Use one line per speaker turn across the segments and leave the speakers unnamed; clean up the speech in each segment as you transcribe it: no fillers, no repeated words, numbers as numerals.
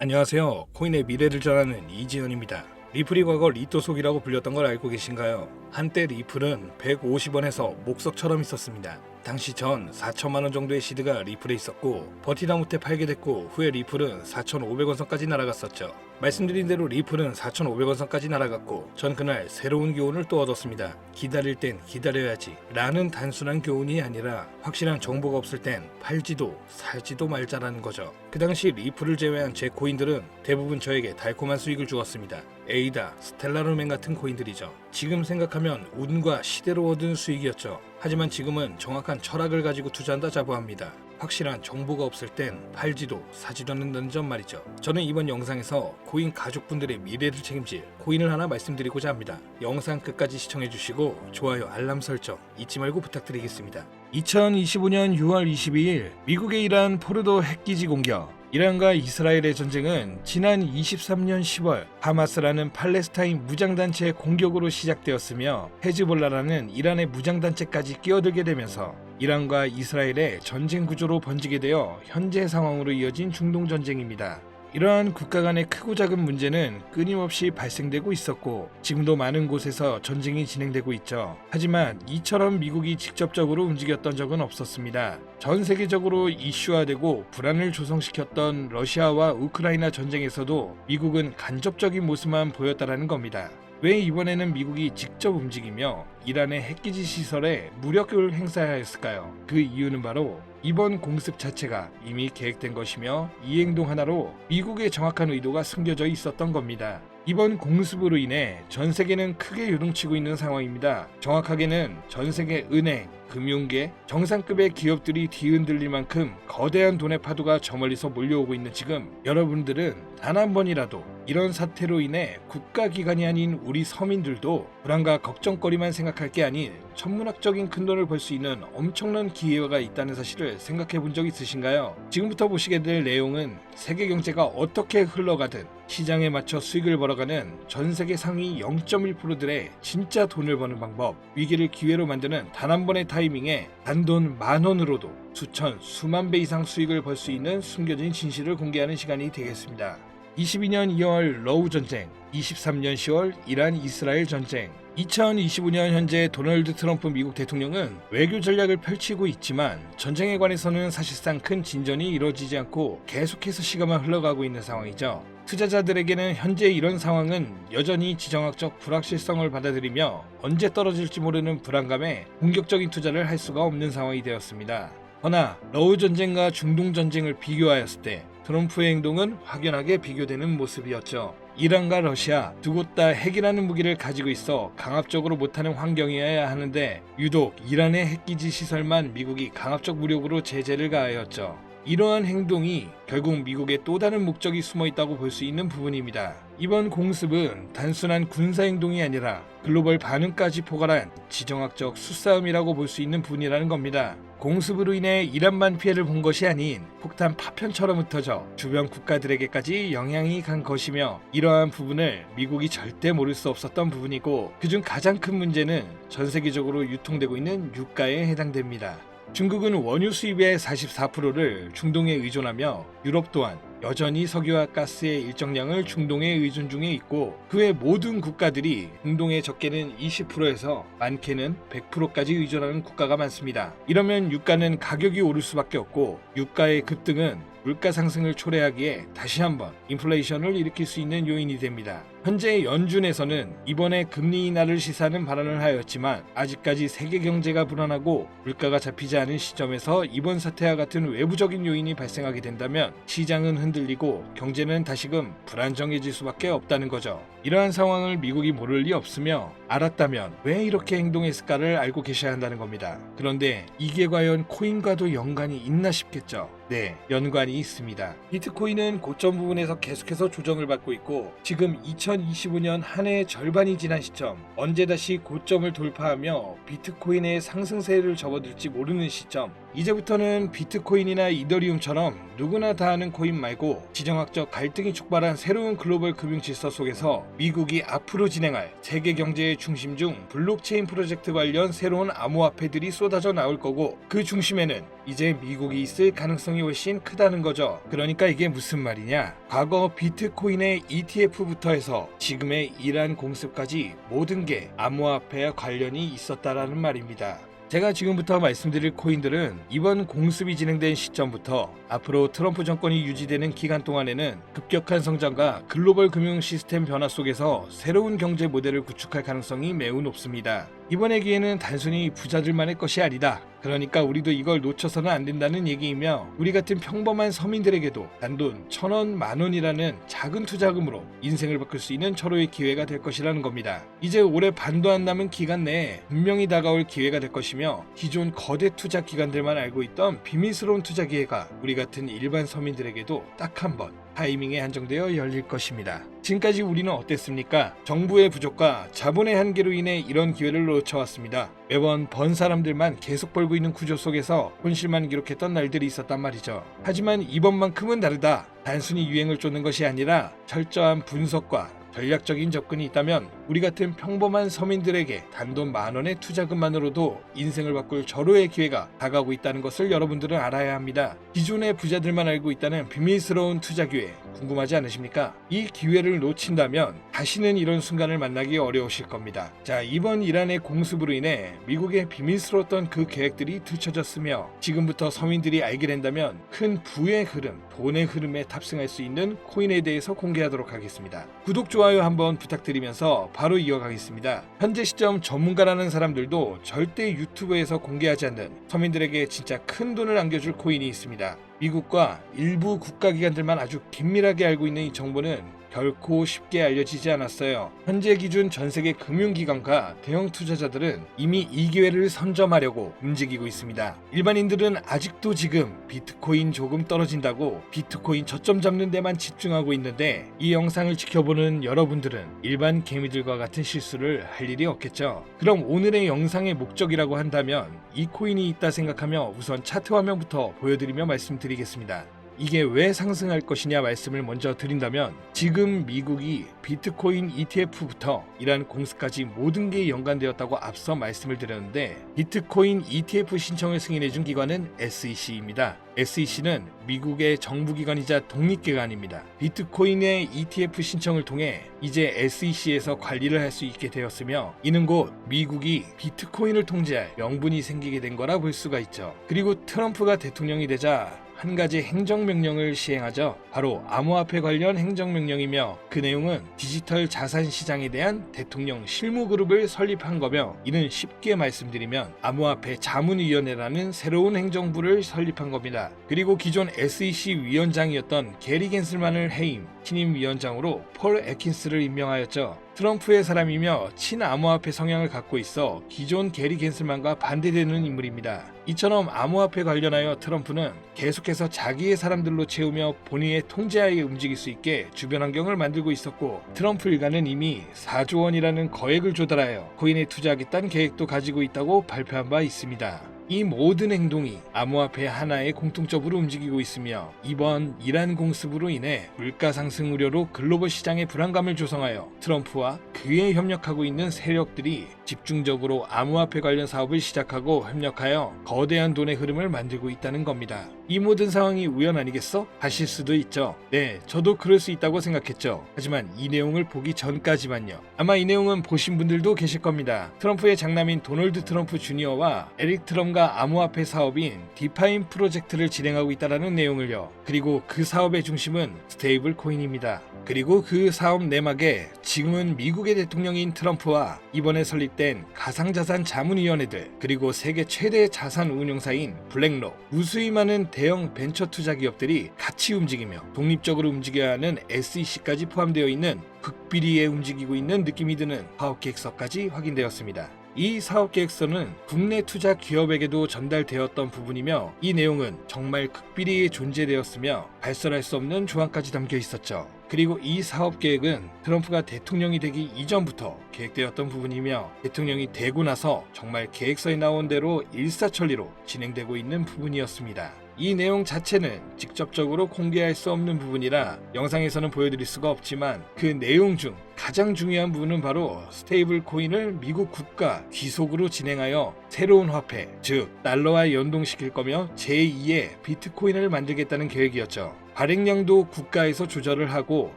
안녕하세요. 코인의 미래를 전하는 이지현입니다. 리플이 과거 리또 속이라고 불렸던 걸 알고 계신가요? 한때 리플은 150원에서 목석처럼 있었습니다. 당시 전 4천만 원 정도의 시드가 리플에 있었고 버티다 못해 팔게 됐고 후에 리플은 4,500원 선까지 날아갔었죠. 말씀드린 대로 리플은 4,500원 선까지 날아갔고 전 그날 새로운 교훈을 또 얻었습니다. 기다릴 땐 기다려야지 라는 단순한 교훈이 아니라 확실한 정보가 없을 땐 팔지도 살지도 말자라는 거죠. 그 당시 리플을 제외한 제 코인들은 대부분 저에게 달콤한 수익을 주었습니다. 에이다, 스텔라루멘 같은 코인들이죠. 지금 생각하면 운과 시대로 얻은 수익이었죠. 하지만 지금은 정확한 철학을 가지고 투자한다 자부합니다. 확실한 정보가 없을 땐 팔지도 사지도 않는다는 점 말이죠. 저는 이번 영상에서 코인 가족분들의 미래를 책임질 코인을 하나 말씀드리고자 합니다. 영상 끝까지 시청해주시고 좋아요, 알람 설정 잊지 말고 부탁드리겠습니다. 2025년 6월 22일 미국의 이란 포르도 핵기지 공격. 이란과 이스라엘의 전쟁은 지난 23년 10월 하마스라는 팔레스타인 무장단체의 공격으로 시작되었으며 헤즈볼라라는 이란의 무장단체까지 끼어들게 되면서 이란과 이스라엘의 전쟁 구조로 번지게 되어 현재 상황으로 이어진 중동전쟁입니다. 이러한 국가 간의 크고 작은 문제는 끊임없이 발생되고 있었고 지금도 많은 곳에서 전쟁이 진행되고 있죠. 하지만 이처럼 미국이 직접적으로 움직였던 적은 없었습니다. 전 세계적으로 이슈화되고 불안을 조성시켰던 러시아와 우크라이나 전쟁에서도 미국은 간접적인 모습만 보였다라는 겁니다. 왜 이번에는 미국이 직접 움직이며 이란의 핵기지 시설에 무력을 행사하였을까요? 그 이유는 바로 이번 공습 자체가 이미 계획된 것이며 이 행동 하나로 미국의 정확한 의도가 숨겨져 있었던 겁니다. 이번 공습으로 인해 전 세계는 크게 요동치고 있는 상황입니다. 정확하게는 전 세계 은행, 금융계, 정상급의 기업들이 뒤흔들릴 만큼 거대한 돈의 파도가 저 멀리서 몰려오고 있는 지금 여러분들은 단 한 번이라도 이런 사태로 인해 국가기관이 아닌 우리 서민들도 불안과 걱정거리만 생각할 게 아닌 천문학적인 큰돈을 벌 수 있는 엄청난 기회가 있다는 사실을 생각해 본 적 있으신가요? 지금부터 보시게 될 내용은 세계 경제가 어떻게 흘러가든 시장에 맞춰 수익을 벌어가는 전 세계 상위 0.1%들의 진짜 돈을 버는 방법, 위기를 기회로 만드는 단 한 번의 타이밍에 단돈 10,000원으로도 수천, 수만 배 이상 수익을 벌 수 있는 숨겨진 진실을 공개하는 시간이 되겠습니다. 22년 2월 러우 전쟁, 23년 10월 이란 이스라엘 전쟁, 2025년 현재 도널드 트럼프 미국 대통령은 외교 전략을 펼치고 있지만 전쟁에 관해서는 사실상 큰 진전이 이루어지지 않고 계속해서 시간만 흘러가고 있는 상황이죠. 투자자들에게는 현재 이런 상황은 여전히 지정학적 불확실성을 받아들이며 언제 떨어질지 모르는 불안감에 공격적인 투자를 할 수가 없는 상황이 되었습니다. 허나 러우 전쟁과 중동 전쟁을 비교하였을 때 트럼프의 행동은 확연하게 비교되는 모습이었죠. 이란과 러시아 두 곳 다 핵이라는 무기를 가지고 있어 강압적으로 못하는 환경이어야 하는데 유독 이란의 핵기지 시설만 미국이 강압적 무력으로 제재를 가하였죠. 이러한 행동이 결국 미국의 또 다른 목적이 숨어 있다고 볼 수 있는 부분입니다. 이번 공습은 단순한 군사 행동이 아니라 글로벌 반응까지 포괄한 지정학적 수싸움이라고 볼 수 있는 부분이라는 겁니다. 공습으로 인해 이란만 피해를 본 것이 아닌 폭탄 파편처럼 흩어져 주변 국가들에게까지 영향이 간 것이며 이러한 부분을 미국이 절대 모를 수 없었던 부분이고 그중 가장 큰 문제는 전 세계적으로 유통되고 있는 유가에 해당됩니다. 중국은 원유 수입의 44%를 중동에 의존하며 유럽 또한 여전히 석유와 가스의 일정량을 중동에 의존 중에 있고 그 외 모든 국가들이 중동의 적게는 20%에서 많게는 100%까지 의존하는 국가가 많습니다. 이러면 유가는 가격이 오를 수밖에 없고 유가의 급등은 물가 상승을 초래하기에 다시 한번 인플레이션을 일으킬 수 있는 요인이 됩니다. 현재 연준에서는 이번에 금리 인하를 시사하는 발언을 하였지만 아직까지 세계 경제가 불안하고 물가가 잡히지 않은 시점에서 이번 사태와 같은 외부적인 요인이 발생하게 된다면 시장은 흔들리고 경제는 다시금 불안정해질 수밖에 없다는 거죠. 이러한 상황을 미국이 모를 리 없으며 알았다면 왜 이렇게 행동했을까를 알고 계셔야 한다는 겁니다. 그런데 이게 과연 코인과도 연관이 있나 싶겠죠. 네, 연관이 있습니다. 비트코인은 고점 부분에서 계속해서 조정을 받고 있고 지금 2025년 한 해의 절반이 지난 시점, 언제 다시 고점을 돌파하며 비트코인의 상승세를 접어들지 모르는 시점, 이제부터는 비트코인이나 이더리움처럼 누구나 다 아는 코인 말고 지정학적 갈등이 촉발한 새로운 글로벌 금융 질서 속에서 미국이 앞으로 진행할 세계 경제의 중심 중 블록체인 프로젝트 관련 새로운 암호화폐들이 쏟아져 나올 거고, 그 중심에는 이제 미국이 있을 가능성이 훨씬 크다는 거죠. 그러니까 이게 무슨 말이냐? 과거 비트코인의 ETF부터 해서 지금의 이란 공습까지 모든 게 암호화폐와 관련이 있었다라는 말입니다. 제가 지금부터 말씀드릴 코인들은 이번 공습이 진행된 시점부터 앞으로 트럼프 정권이 유지되는 기간 동안에는 급격한 성장과 글로벌 금융 시스템 변화 속에서 새로운 경제 모델을 구축할 가능성이 매우 높습니다. 이번의 기회는 단순히 부자들만의 것이 아니다. 그러니까 우리도 이걸 놓쳐서는 안 된다는 얘기이며, 우리 같은 평범한 서민들에게도 단돈 1,000원, 10,000원이라는 작은 투자금으로 인생을 바꿀 수 있는 절호의 기회가 될 것이라는 겁니다. 이제 올해 반도 안 남은 기간 내에 분명히 다가올 기회가 될 것이며, 기존 거대 투자 기관들만 알고 있던 비밀스러운 투자 기회가 우리 같은 일반 서민들에게도 딱 한 번 타이밍에 한정되어 열릴 것입니다. 지금까지 우리는 어땠습니까? 정부의 부족과 자본의 한계로 인해 이런 기회를 놓쳐왔습니다. 매번 번 사람들만 계속 벌고 있는 구조 속에서 손실만 기록했던 날들이 있었단 말이죠. 하지만 이번만큼은 다르다. 단순히 유행을 쫓는 것이 아니라 철저한 분석과 전략적인 접근이 있다면 우리 같은 평범한 서민들에게 단돈 10,000원의 투자금만으로도 인생을 바꿀 절호의 기회가 다가오고 있다는 것을 여러분들은 알아야 합니다. 기존의 부자들만 알고 있다는 비밀스러운 투자 기회 궁금하지 않으십니까? 이 기회를 놓친다면 다시는 이런 순간을 만나기 어려우실 겁니다. 자, 이번 이란의 공습으로 인해 미국의 비밀스러웠던 그 계획들이 들춰졌으며, 지금부터 서민들이 알게 된다면 큰 부의 흐름, 돈의 흐름에 탑승할 수 있는 코인에 대해서 공개하도록 하겠습니다. 구독, 좋아요 한번 부탁드리면서 바로 이어가겠습니다. 현재 시점 전문가라는 사람들도 절대 유튜브에서 공개하지 않는 서민들에게 진짜 큰 돈을 안겨줄 코인이 있습니다. 미국과 일부 국가기관들만 아주 긴밀하게 알고 있는 이 정보는 결코 쉽게 알려지지 않았어요. 현재 기준 전세계 금융기관과 대형 투자자들은 이미 이 기회를 선점하려고 움직이고 있습니다. 일반인들은 아직도 지금 비트코인 조금 떨어진다고 비트코인 저점 잡는 데만 집중하고 있는데, 이 영상을 지켜보는 여러분들은 일반 개미들과 같은 실수를 할 일이 없겠죠. 그럼 오늘의 영상의 목적이라고 한다면 이 코인이 있다 생각하며 우선 차트 화면부터 보여드리며 말씀드리겠습니다. 이게 왜 상승할 것이냐 말씀을 먼저 드린다면, 지금 미국이 비트코인 ETF부터 이란 공습까지 모든 게 연관되었다고 앞서 말씀을 드렸는데, 비트코인 ETF 신청을 승인해준 기관은 SEC입니다. SEC는 미국의 정부기관이자 독립기관입니다. 비트코인의 ETF 신청을 통해 이제 SEC에서 관리를 할 수 있게 되었으며, 이는 곧 미국이 비트코인을 통제할 명분이 생기게 된 거라 볼 수가 있죠. 그리고 트럼프가 대통령이 되자 한 가지 행정명령을 시행하죠. 바로 암호화폐 관련 행정명령이며, 그 내용은 디지털 자산 시장에 대한 대통령 실무그룹을 설립한 거며, 이는 쉽게 말씀드리면 암호화폐 자문위원회라는 새로운 행정부를 설립한 겁니다. 그리고 기존 SEC 위원장이었던 게리 겐슬만을 해임 신임위원장으로 폴 애킨스를 임명하였죠. 트럼프의 사람이며 친암호화폐 성향을 갖고 있어 기존 게리 겐슬만과 반대되는 인물입니다. 이처럼 암호화폐 관련하여 트럼프는 계속해서 자기의 사람들로 채우며 본인의 통제하에 움직일 수 있게 주변 환경을 만들고 있었고, 트럼프 일가는 이미 4조 원이라는 거액을 조달하여 코인에 투자하겠다는 계획도 가지고 있다고 발표한 바 있습니다. 이 모든 행동이 암호화폐 하나의 공통적으로 움직이고 있으며, 이번 이란 공습으로 인해 물가 상승 우려로 글로벌 시장의 불안감을 조성하여 트럼프와 그에 협력하고 있는 세력들이 집중적으로 암호화폐 관련 사업을 시작하고 협력하여 거대한 돈의 흐름을 만들고 있다는 겁니다. 이 모든 상황이 우연 아니겠어? 하실 수도 있죠. 네, 저도 그럴 수 있다고 생각했죠. 하지만 이 내용을 보기 전까지만요. 아마 이 내용은 보신 분들도 계실 겁니다. 트럼프의 장남인 도널드 트럼프 주니어와 에릭 트럼과 암호화폐 사업인 디파인 프로젝트를 진행하고 있다는 내용을요. 그리고 그 사업의 중심은 스테이블 코인입니다. 그리고 그 사업 내막에 지금은 미국의 대통령인 트럼프와 이번에 설립된 가상자산 자문위원회들, 그리고 세계 최대의 자산 운용사인 블랙록, 무수히 많은 대형 벤처 투자 기업들이 같이 움직이며 독립적으로 움직여야 하는 SEC까지 포함되어 있는 극비리에 움직이고 있는 느낌이 드는 사업계획서까지 확인되었습니다. 이 사업계획서는 국내 투자 기업에게도 전달되었던 부분이며, 이 내용은 정말 극비리에 존재되었으며 발설할 수 없는 조항까지 담겨 있었죠. 그리고 이 사업 계획은 트럼프가 대통령이 되기 이전부터 계획되었던 부분이며 대통령이 되고 나서 정말 계획서에 나온 대로 일사천리로 진행되고 있는 부분이었습니다. 이 내용 자체는 직접적으로 공개할 수 없는 부분이라 영상에서는 보여드릴 수가 없지만 그 내용 중 가장 중요한 부분은 바로 스테이블 코인을 미국 국가 귀속으로 진행하여 새로운 화폐, 즉 달러와 연동시킬 거며 제2의 비트코인을 만들겠다는 계획이었죠. 발행량도 국가에서 조절을 하고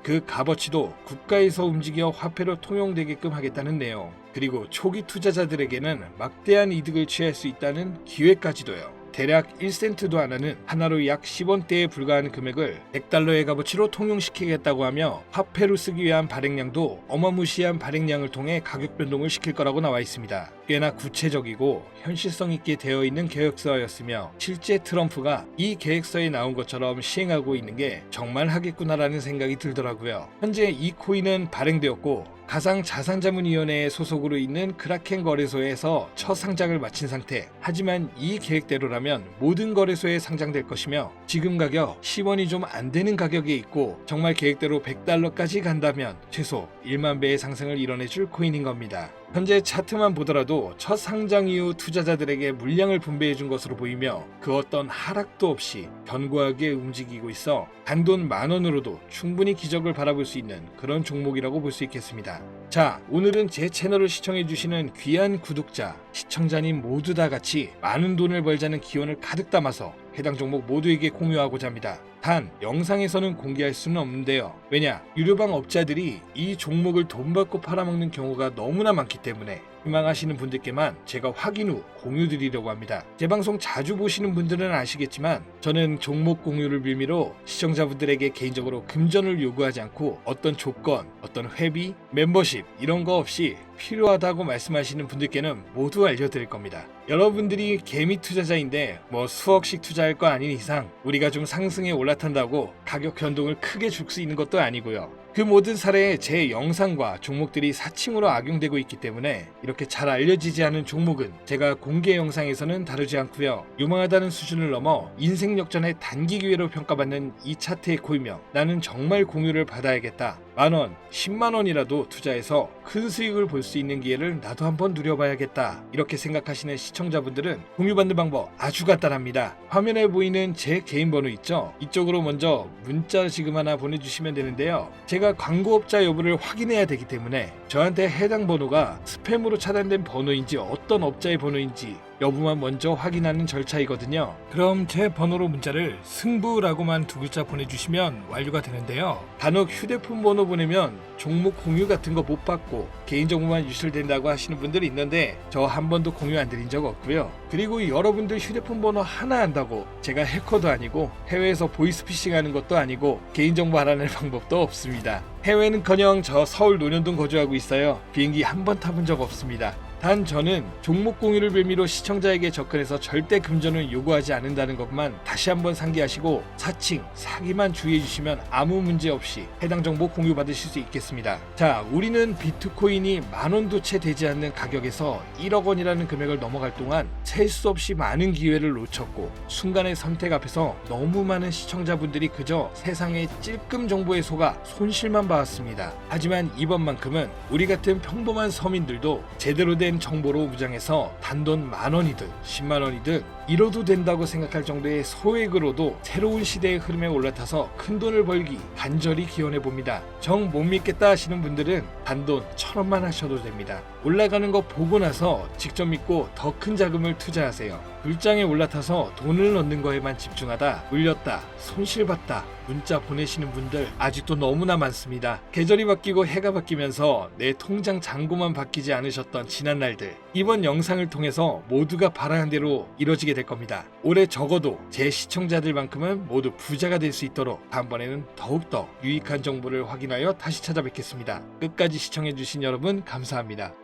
그 값어치도 국가에서 움직여 화폐로 통용되게끔 하겠다는 내용, 그리고 초기 투자자들에게는 막대한 이득을 취할 수 있다는 기회까지도요. 대략 1센트도 안 하는 하나로 약 10원대에 불과한 금액을 100달러의 값어치로 통용시키겠다고 하며 화폐로 쓰기 위한 발행량도 어마무시한 발행량을 통해 가격 변동을 시킬 거라고 나와 있습니다. 꽤나 구체적이고 현실성 있게 되어 있는 계획서였으며 실제 트럼프가 이 계획서에 나온 것처럼 시행하고 있는 게 정말 하겠구나라는 생각이 들더라고요. 현재 이 코인은 발행되었고 가상자산자문위원회의 소속으로 있는 크라켄 거래소에서 첫 상장을 마친 상태. 하지만 이 계획대로라면 모든 거래소에 상장될 것이며 지금 가격 10원이 좀 안 되는 가격에 있고 정말 계획대로 100달러까지 간다면 최소 1만 배의 상승을 이뤄내줄 코인인 겁니다. 현재 차트만 보더라도 첫 상장 이후 투자자들에게 물량을 분배해 준 것으로 보이며 그 어떤 하락도 없이 견고하게 움직이고 있어 단돈 10,000원으로도 충분히 기적을 바라볼 수 있는 그런 종목이라고 볼 수 있겠습니다. 자, 오늘은 제 채널을 시청해 주시는 귀한 구독자, 시청자님 모두 다 같이 많은 돈을 벌자는 기원을 가득 담아서 해당 종목 모두에게 공유하고자 합니다. 단 영상에서는 공개할 수는 없는데요. 왜냐? 유료방 업자들이 이 종목을 돈 받고 팔아먹는 경우가 너무나 많기 때문에 희망하시는 분들께만 제가 확인 후 공유드리려고 합니다. 제 방송 자주 보시는 분들은 아시겠지만 저는 종목 공유를 빌미로 시청자분들에게 개인적으로 금전을 요구하지 않고 어떤 조건, 어떤 회비, 멤버십 이런 거 없이 필요하다고 말씀하시는 분들께는 모두 알려드릴 겁니다. 여러분들이 개미 투자자인데 뭐 수억씩 투자할 거 아닌 이상 우리가 좀 상승에 올라탄다고 가격 변동을 크게 줄 수 있는 것도 아니고요. 그 모든 사례에 제 영상과 종목들이 사칭으로 악용되고 있기 때문에 이렇게 잘 알려지지 않은 종목은 제가 공개 영상에서는 다루지 않고요. 유망하다는 수준을 넘어 인생 역전의 단기 기회로 평가받는 이 차트의 코인명, 나는 정말 공유를 받아야겠다. 10,000원, 100,000원이라도 투자해서 큰 수익을 볼 수 있는 기회를 나도 한번 누려봐야겠다. 이렇게 생각하시는 시청자분들은 공유받는 방법 아주 간단합니다. 화면에 보이는 제 개인 번호 있죠? 이쪽으로 먼저 문자 지금 하나 보내주시면 되는데요. 제가 광고업자 여부를 확인해야 되기 때문에 저한테 해당 번호가 스팸으로 차단된 번호인지 어떤 업자의 번호인지 여부만 먼저 확인하는 절차이거든요. 그럼 제 번호로 문자를 승부라고만 2글자 보내주시면 완료가 되는데요. 간혹 휴대폰 번호 보내면 종목 공유 같은 거 못 받고 개인정보만 유출된다고 하시는 분들이 있는데 저 한 번도 공유 안 드린 적 없고요. 그리고 여러분들 휴대폰 번호 하나 안다고 제가 해커도 아니고 해외에서 보이스피싱 하는 것도 아니고 개인정보 알아낼 방법도 없습니다. 해외는커녕 저 서울 논현동 거주하고 있어요. 비행기 한 번 타본 적 없습니다. 단 저는 종목 공유를 빌미로 시청자에게 접근해서 절대 금전을 요구하지 않는다는 것만 다시 한번 상기하시고 사칭, 사기만 주의해 주시면 아무 문제 없이 해당 정보 공유 받으실 수 있겠습니다. 자, 우리는 비트코인이 10,000원도 채 되지 않는 가격에서 1억 원이라는 금액을 넘어갈 동안 셀 수 없이 많은 기회를 놓쳤고 순간의 선택 앞에서 너무 많은 시청자분들이 그저 세상의 찔끔 정보에 속아 손실만 봐왔습니다. 하지만 이번만큼은 우리 같은 평범한 서민들도 제대로 된 정보로 무장해서 단돈 10,000원이든 100,000원이든 잃어도 된다고 생각할 정도의 소액으로도 새로운 시대의 흐름에 올라타서 큰 돈을 벌기 간절히 기원해 봅니다. 정 못 믿겠다 하시는 분들은 단돈 1,000원만 하셔도 됩니다. 올라가는 거 보고 나서 직접 믿고 더 큰 자금을 투자하세요. 불장에 올라타서 돈을 넣는 거에만 집중하다 물렸다, 손실봤다 문자 보내시는 분들 아직도 너무나 많습니다. 계절이 바뀌고 해가 바뀌면서 내 통장 잔고만 바뀌지 않으셨던 지난 날들, 이번 영상을 통해서 모두가 바라는 대로 이뤄지게 될 겁니다. 올해 적어도 제 시청자들만큼은 모두 부자가 될 수 있도록 다음번에는 더욱더 유익한 정보를 확인하여 다시 찾아뵙겠습니다. 끝까지 시청해주신 여러분 감사합니다.